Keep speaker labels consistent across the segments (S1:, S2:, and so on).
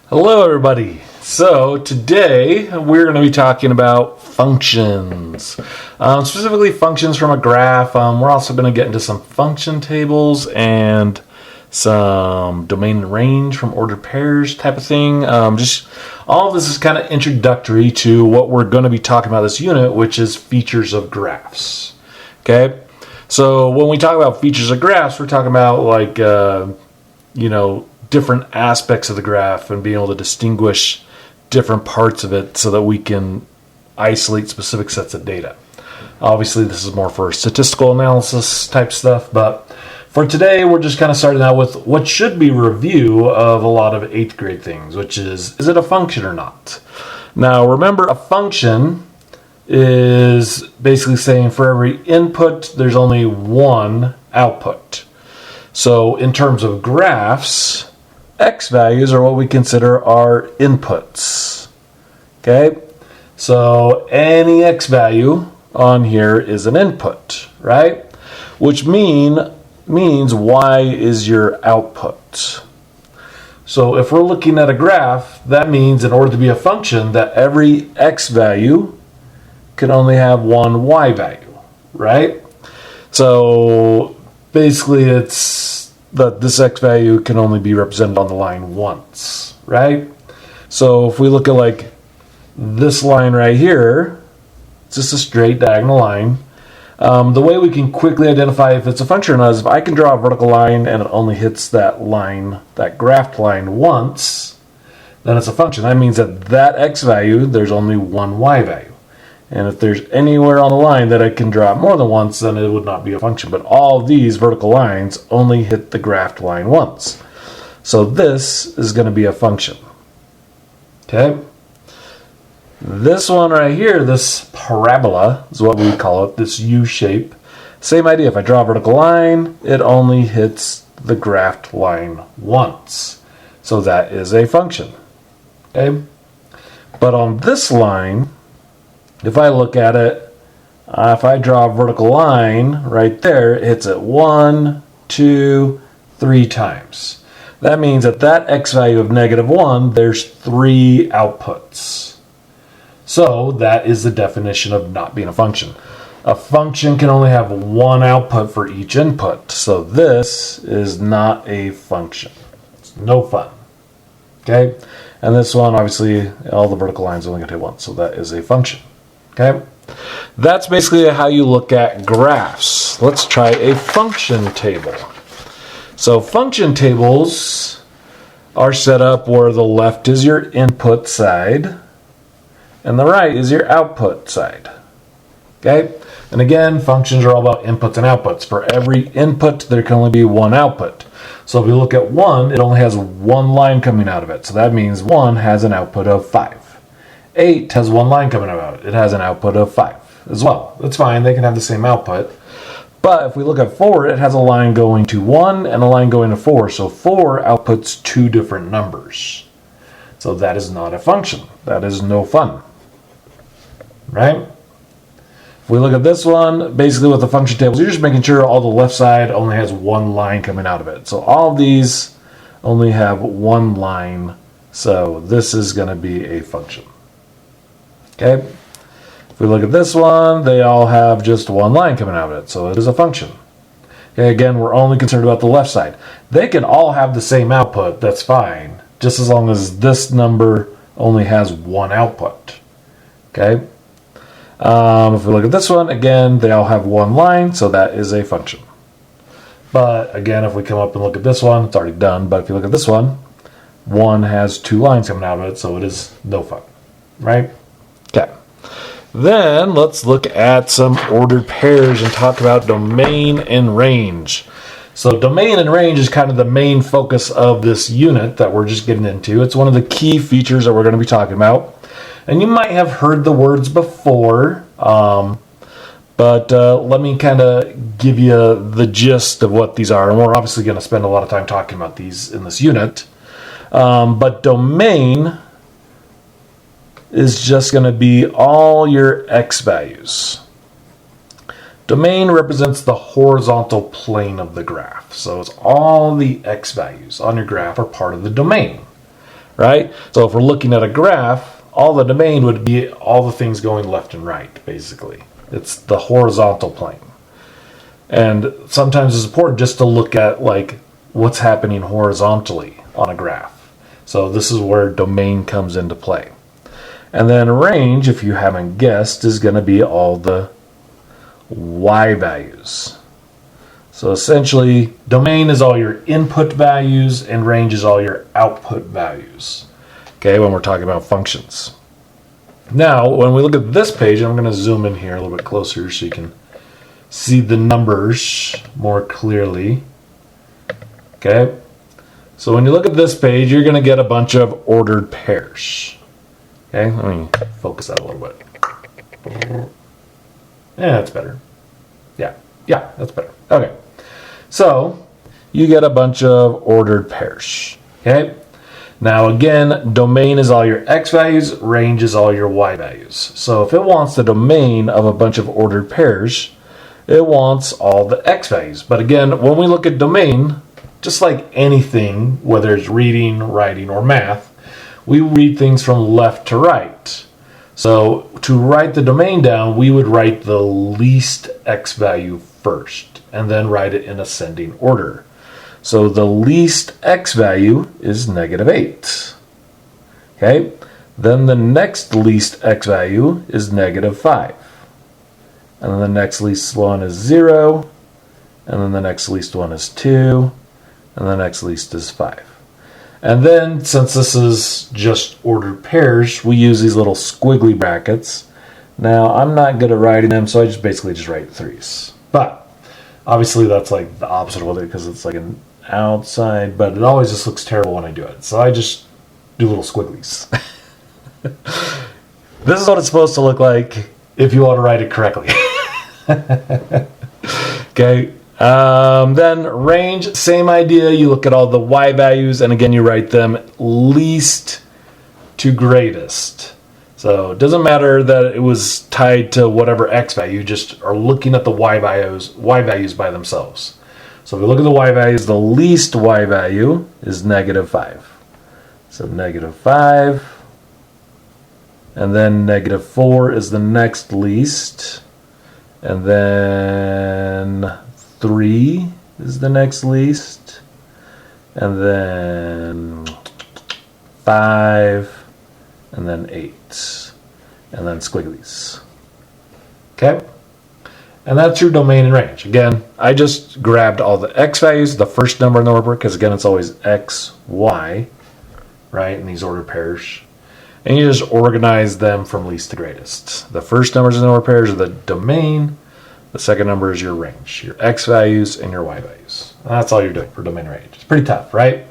S1: Hello everybody. So today we're going to be talking about functions, specifically functions from a graph. We're also going to get into some function tables and some domain and range from ordered pairs type of thing. Just all of this is kind of introductory to what we're going to be talking about this unit, which is features of graphs. Okay, so when we talk about features of graphs, we're talking about like different aspects of the graph and being able to distinguish different parts of it so that we can isolate specific sets of data. Obviously, this is more for statistical analysis type stuff, but for today, we're just kind of starting out with what should be a review of a lot of 8th grade things, which is it a function or not? Now, remember, a function is basically saying for every input, there's only one output. So in terms of graphs, X values are what we consider our inputs. Okay? So any X value on here is an input, right? Which means Y is your output. So if we're looking at a graph, that means in order to be a function that every X value can only have one Y value, right? So basically it's that this X value can only be represented on the line once, right? So if we look at like this line right here, it's just a straight diagonal line. The way we can quickly identify if it's a function or not is if I can draw a vertical line and it only hits that line, that graphed line once, then it's a function. That means that X value, there's only one Y value. And if there's anywhere on the line that I can draw more than once, then it would not be a function. But all of these vertical lines only hit the graphed line once. So this is going to be a function. Okay? This one right here, this parabola is what we would call it, this U shape. Same idea. If I draw a vertical line, it only hits the graphed line once. So that is a function. Okay? But on this line, if I look at it, if I draw a vertical line right there, it hits it 1, 2, 3 times. That means that X value of -1, there's 3 outputs. So that is the definition of not being a function. A function can only have one output for each input. So this is not a function. It's no fun. Okay? And this one, obviously, all the vertical lines only get hit once. So that is a function. Okay, that's basically how you look at graphs. Let's try a function table. So function tables are set up where the left is your input side and the right is your output side. Okay, and again, functions are all about inputs and outputs. For every input, there can only be one output. So if we look at 1, it only has one line coming out of it. So that means 1 has an output of 5. 8 has one line coming out of it. It has an output of 5 as well. That's fine. They can have the same output. But if we look at 4, it has a line going to 1 and a line going to 4. So 4 outputs 2 different numbers. So that is not a function. That is no fun. Right? If we look at this one, basically with the function tables, you're just making sure all the left side only has one line coming out of it. So all of these only have one line. So this is going to be a function. Okay, if we look at this one, they all have just one line coming out of it, so it is a function. Okay, again, we're only concerned about the left side. They can all have the same output, that's fine, just as long as this number only has one output. Okay, if we look at this one, again, they all have one line, so that is a function. But again, if we come up and look at this one, it's already done, but if you look at this one, one has 2 lines coming out of it, so it is no fun, right? Okay, then let's look at some ordered pairs and talk about domain and range. So domain and range is kind of the main focus of this unit that we're just getting into. It's one of the key features that we're going to be talking about. And you might have heard the words before, but let me kind of give you the gist of what these are. And we're obviously going to spend a lot of time talking about these in this unit. But domain is just going to be all your X values. Domain represents the horizontal plane of the graph. So it's all the X values on your graph are part of the domain. right? So if we're looking at a graph, all the domain would be all the things going left and right, basically. It's the horizontal plane. And sometimes it's important just to look at like what's happening horizontally on a graph. So this is where domain comes into play. And then range, if you haven't guessed, is going to be all the y values. So essentially, domain is all your input values and range is all your output values. Okay, when we're talking about functions. Now, when we look at this page, I'm going to zoom in here a little bit closer so you can see the numbers more clearly. Okay, so when you look at this page, you're going to get a bunch of ordered pairs. Okay, let me focus that a little bit. Yeah, that's better. Yeah, that's better. Okay, so you get a bunch of ordered pairs. Okay, now again, domain is all your x values, range is all your y values. So if it wants the domain of a bunch of ordered pairs, it wants all the x values. But again, when we look at domain, just like anything, whether it's reading, writing, or math, we read things from left to right. So to write the domain down, we would write the least x value first, and then write it in ascending order. So the least x value is -8. Okay, then the next least x value is -5. And then the next least one is 0, and then the next least one is 2, and the next least is 5. And then, since this is just ordered pairs, we use these little squiggly brackets. Now, I'm not good at writing them, so I just basically just write 3s. But, obviously that's like the opposite of it because it's like an outside, but it always just looks terrible when I do it. So I just do little squigglies. This is what it's supposed to look like if you want to write it correctly. Okay. Then range, same idea. You look at all the y values, and again, you write them least to greatest. So it doesn't matter that it was tied to whatever x value. You just are looking at the y values by themselves. So if we look at the y values, the least y value is -5. So -5, and then -4 is the next least, and then 3 is the next least, and then 5, and then 8, and then squigglies. Okay? And that's your domain and range. Again, I just grabbed all the x values, the first number in the order, because again, it's always x, y, right, in these ordered pairs. And you just organize them from least to greatest. The first numbers in the order pairs are the domain. The second number is your range, your x values and your y values. And that's all you're doing for domain and range. It's pretty tough, right?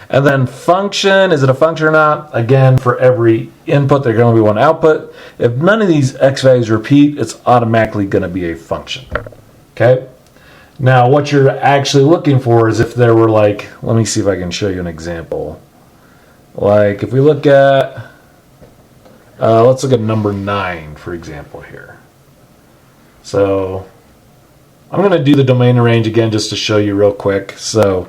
S1: And then function, is it a function or not? Again, for every input, there's going to be one output. If none of these x values repeat, it's automatically going to be a function. Okay? Now, what you're actually looking for is if there were like, let me see if I can show you an example. Like if we look at, let's look at number 9, for example, here. So I'm going to do the domain and range again just to show you real quick. So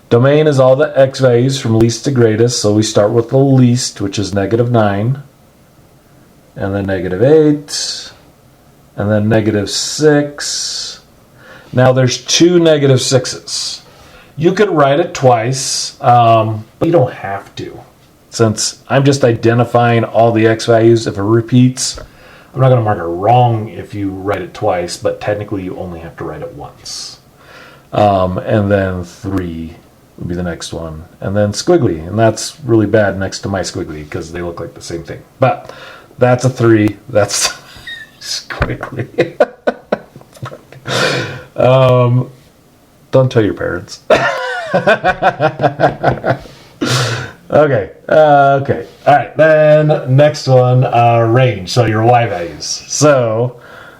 S1: domain is all the x values from least to greatest. So we start with the least, which is -9, and then -8, and then -6. Now there's 2 -6s. You could write it twice, but you don't have to. Since I'm just identifying all the x values, if it repeats, I'm not going to mark it wrong if you write it twice, but technically you only have to write it once. And then 3 would be the next one. And then squiggly, and that's really bad next to my squiggly because they look like the same thing. But that's a 3. That's squiggly. Don't tell your parents. Okay. All right. Then next one, range. So your y values. So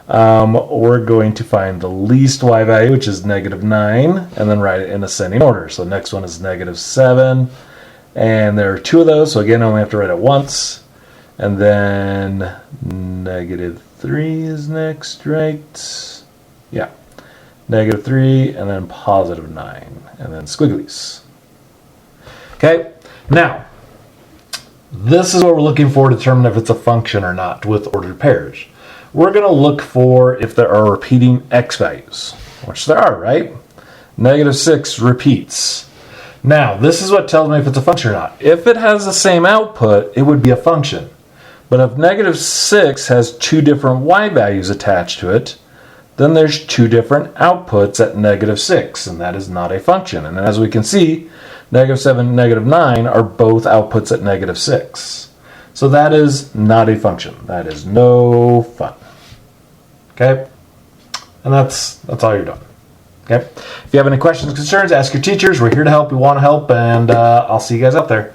S1: we're going to find the least y value, which is -9, and then write it in ascending order. So next one is -7, and there are 2 of those. So again, I only have to write it once, and then -3 is next, right? Yeah. -3, and then +9, and then squigglies. Okay. Now, This is what we're looking for to determine if it's a function or not with ordered pairs. We're going to look for if there are repeating x values, which there are, right? -6 repeats. Now, this is what tells me if it's a function or not. If it has the same output, it would be a function. But if -6 has two different y values attached to it, then there's two different outputs at -6, and that is not a function. And as we can see, -7 and -9 are both outputs at -6. So that is not a function. That is no fun. Okay? And that's all you're doing. Okay? If you have any questions or concerns, ask your teachers. We're here to help. We want to help. And I'll see you guys out there.